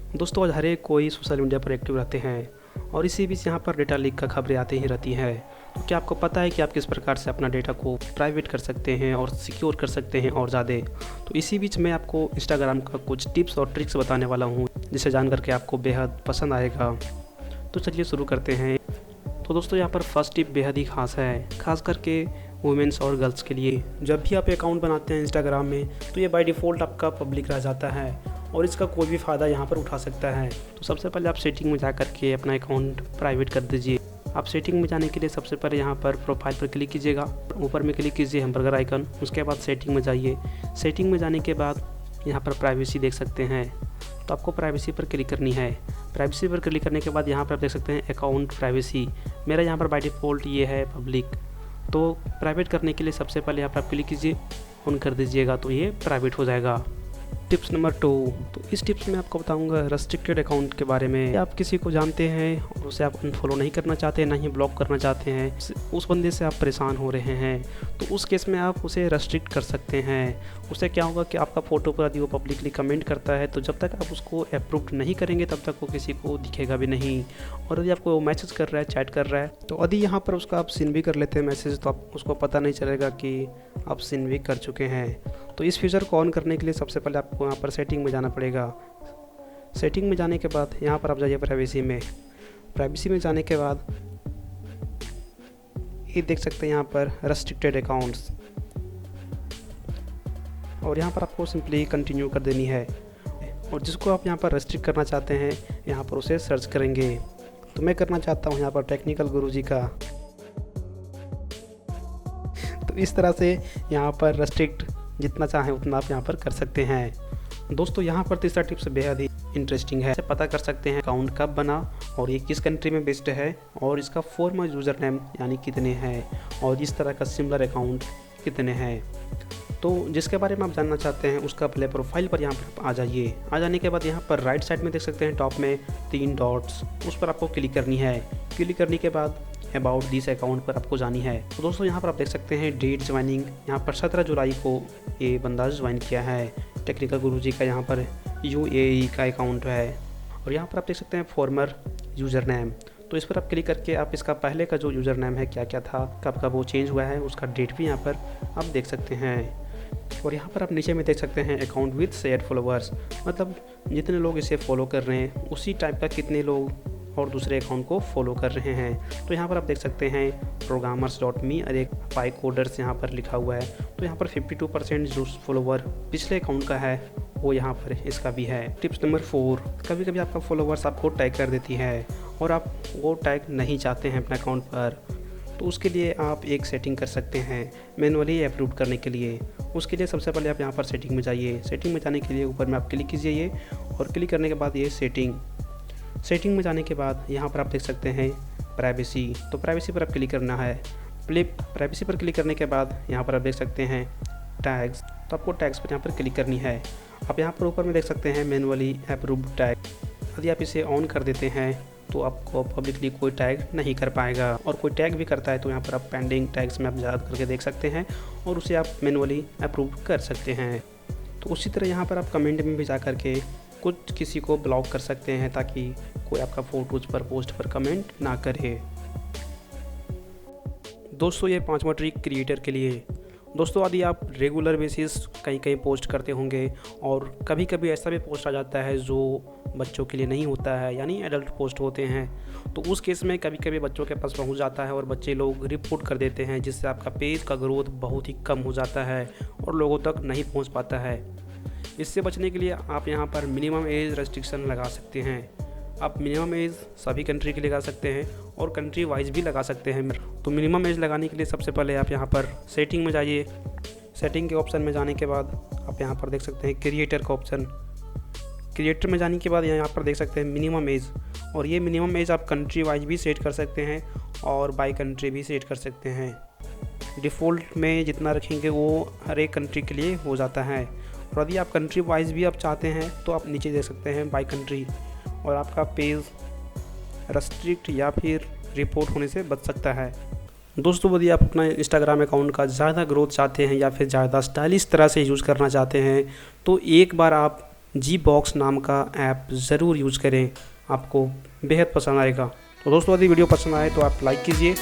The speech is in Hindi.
दोस्तों आज हर एक कोई सोशल मीडिया पर एक्टिव रहते हैं और इसी बीच यहाँ पर डेटा लीक का खबरें आती ही रहती हैं। तो क्या आपको पता है कि आप किस प्रकार से अपना डेटा को प्राइवेट कर सकते हैं और सिक्योर कर सकते हैं और ज़्यादा। तो इसी बीच मैं आपको इंस्टाग्राम का कुछ टिप्स और ट्रिक्स बताने वाला हूँ जिसे जान करके आपको बेहद पसंद आएगा। तो चलिए शुरू करते हैं। तो दोस्तों यहाँ पर फर्स्ट टिप बेहद ही खास है, खास करके वुमेंस और गर्ल्स के लिए। जब भी आप अकाउंट बनाते हैं इंस्टाग्राम में तो ये बाय डिफ़ॉल्ट आपका पब्लिक रह जाता है और इसका कोई भी फ़ायदा यहाँ पर उठा सकता है। तो सबसे पहले आप सेटिंग में जा कर के अपना अकाउंट प्राइवेट कर दीजिए। आप सेटिंग में जाने के लिए सबसे पहले यहाँ पर प्रोफाइल पर क्लिक कीजिएगा, ऊपर में क्लिक कीजिए हैमबर्गर आइकन, उसके बाद सेटिंग में जाइए। सेटिंग में जाने के बाद यहाँ पर प्राइवेसी देख सकते हैं, तो आपको प्राइवेसी पर क्लिक करनी है। प्राइवेसी पर क्लिक करने के बाद यहाँ पर आप देख सकते हैं अकाउंट प्राइवेसी। मेरा यहाँ पर बाय डिफ़ॉल्ट ये है पब्लिक। तो प्राइवेट करने के लिए सबसे पहले यहाँ पर आप क्लिक कीजिए, ऑन कर दीजिएगा तो ये प्राइवेट हो जाएगा। टिप्स नंबर 2, तो इस टिप्स में आपको बताऊंगा रेस्ट्रिक्टेड अकाउंट के बारे में। आप किसी को जानते हैं और उसे आप अनफॉलो नहीं करना चाहते, ना ही ब्लॉक करना चाहते हैं, उस बंदे से आप परेशान हो रहे हैं, तो उस केस में आप उसे रेस्ट्रिक्ट कर सकते हैं। उससे क्या होगा कि आपका फ़ोटो पर यदि वो पब्लिकली कमेंट करता है तो जब तक आप उसको अप्रूव नहीं करेंगे तब तक वो किसी को दिखेगा भी नहीं। और यदि आपको मैसेज कर रहा है, चैट कर रहा है, तो यदि यहाँ पर उसका आप सीन भी कर लेते हैं मैसेज, तो आप उसको पता नहीं चलेगा कि आप सीन भी कर चुके हैं। तो इस फीचर को ऑन करने के लिए सबसे पहले आपको यहाँ पर सेटिंग में जाना पड़ेगा। सेटिंग में जाने के बाद यहाँ पर आप जाइए प्राइवेसी में। प्राइवेसी में जाने के बाद ये देख सकते हैं यहाँ पर रेस्ट्रिक्टेड अकाउंट्स, और यहाँ पर आपको सिंपली कंटिन्यू कर देनी है। और जिसको आप यहाँ पर रेस्ट्रिक्ट करना चाहते हैं यहाँ पर उसे सर्च करेंगे। तो मैं करना चाहता हूँ यहाँ पर टेक्निकल गुरुजी का। तो इस तरह से यहाँ पर रेस्ट्रिक्ट जितना चाहें उतना आप यहाँ पर कर सकते हैं। दोस्तों यहाँ पर तीसरा टिप्स बेहद ही इंटरेस्टिंग है। पता कर सकते हैं अकाउंट कब बना और ये किस कंट्री में बेस्ड है और इसका फॉर्मर यूज़र नेम यानी कितने हैं और इस तरह का सिमिलर अकाउंट कितने हैं। तो जिसके बारे में आप जानना चाहते हैं उसका पहले प्रोफाइल पर यहाँ पर आ जाइए। आ जाने के बाद यहाँ पर राइट साइड में देख सकते हैं टॉप में 3 डॉट्स, उस पर आपको क्लिक करनी है। क्लिक करने के बाद अबाउट दिस अकाउंट पर आपको जानी है। तो दोस्तों यहाँ पर आप देख सकते हैं डेट ज्वाइनिंग, यहाँ पर 17 जुलाई को ये बंदा ज्वाइन किया है। टेक्निकल गुरुजी का यहाँ पर UAE का अकाउंट है। और यहाँ पर आप देख सकते हैं फॉर्मर यूज़र नेम, तो इस पर आप क्लिक करके आप इसका पहले का जो यूज़र नेम है क्या क्या था, कब कब वो चेंज हुआ है, उसका डेट भी यहाँ पर आप देख सकते हैं। और यहाँ पर आप नीचे में देख सकते हैं अकाउंट विद शेयर फॉलोअर्स, मतलब जितने लोग इसे फॉलो कर रहे हैं उसी टाइप का कितने लोग और दूसरे अकाउंट को फॉलो कर रहे हैं। तो यहाँ पर आप देख सकते हैं programmers.me और एक पाई कोडर्स यहाँ पर लिखा हुआ है। तो यहाँ पर 52% जो फॉलोवर पिछले अकाउंट का है वो यहाँ पर इसका भी है। टिप्स नंबर 4, कभी कभी आपका फॉलोवर्स आपको टैग कर देती है और आप वो टैग नहीं चाहते हैं अपने अकाउंट पर, तो उसके लिए आप एक सेटिंग कर सकते हैं मैनुअली अप्रूव करने के लिए। उसके लिए सबसे पहले आप यहाँ पर सेटिंग में जाइए। सेटिंग में जाने के लिए ऊपर में आप क्लिक कीजिए ये, और क्लिक करने के बाद ये सेटिंग में जाने के बाद यहाँ पर आप देख सकते हैं प्राइवेसी। तो प्राइवेसी पर आप क्लिक करना है। प्राइवेसी पर क्लिक करने के बाद यहाँ पर आप देख सकते हैं टैग्स, तो आपको टैग्स पर यहाँ पर क्लिक करनी है। आप यहाँ पर ऊपर में देख सकते हैं मैनुअली अप्रूव टैग, यदि आप इसे ऑन कर देते हैं तो आपको पब्लिकली कोई टैग नहीं कर पाएगा, और कोई टैग भी करता है तो यहाँ पर आप पेंडिंग टैग्स में आप याद करके देख सकते हैं और उसे आप मैनुअली अप्रूव कर सकते हैं। तो उसी तरह यहाँ पर आप कमेंट में भी जा करके कुछ किसी को ब्लॉक कर सकते हैं ताकि कोई आपका फ़ोटोज़ पर पोस्ट पर कमेंट ना करे। दोस्तों ये 5वां ट्रिक क्रिएटर के लिए। दोस्तों यदि आप रेगुलर बेसिस कहीं कहीं पोस्ट करते होंगे और कभी कभी ऐसा भी पोस्ट आ जाता है जो बच्चों के लिए नहीं होता है, यानी एडल्ट पोस्ट होते हैं, तो उस केस में कभी कभी बच्चों के पास पहुंच जाता है और बच्चे लोग रिपोर्ट कर देते हैं, जिससे आपका पेज का ग्रोथ बहुत ही कम हो जाता है और लोगों तक नहीं पहुंच पाता है। इससे बचने के लिए आप यहाँ पर मिनिमम एज रेस्ट्रिक्शन लगा सकते हैं। आप मिनिमम एज सभी कंट्री के लिए लगा सकते हैं और कंट्री वाइज भी लगा सकते हैं। तो मिनिमम एज लगाने के लिए सबसे पहले आप यहाँ पर सेटिंग में जाइए। सेटिंग के ऑप्शन में जाने के बाद आप यहाँ पर देख सकते हैं क्रिएटर का ऑप्शन। क्रिएटर में जाने के बाद यहाँ पर देख सकते हैं मिनिमम एज, और ये मिनिमम एज आप कंट्री वाइज भी सेट कर सकते हैं और बाई कंट्री भी सेट कर सकते हैं। डिफ़ॉल्ट में जितना रखेंगे वो हर एक कंट्री के लिए हो जाता है, और यदि आप कंट्री वाइज भी आप चाहते हैं तो आप नीचे देख सकते हैं बाई कंट्री, और आपका पेज रेस्ट्रिक्ट या फिर रिपोर्ट होने से बच सकता है। दोस्तों यदि आप अपना इंस्टाग्राम अकाउंट का ज़्यादा ग्रोथ चाहते हैं या फिर ज़्यादा स्टाइलिश तरह से यूज़ करना चाहते हैं तो एक बार आप जी बॉक्स नाम का ऐप ज़रूर यूज़ करें, आपको बेहद पसंद आएगा। तो दोस्तों यदि वीडियो पसंद आए तो आप लाइक कीजिए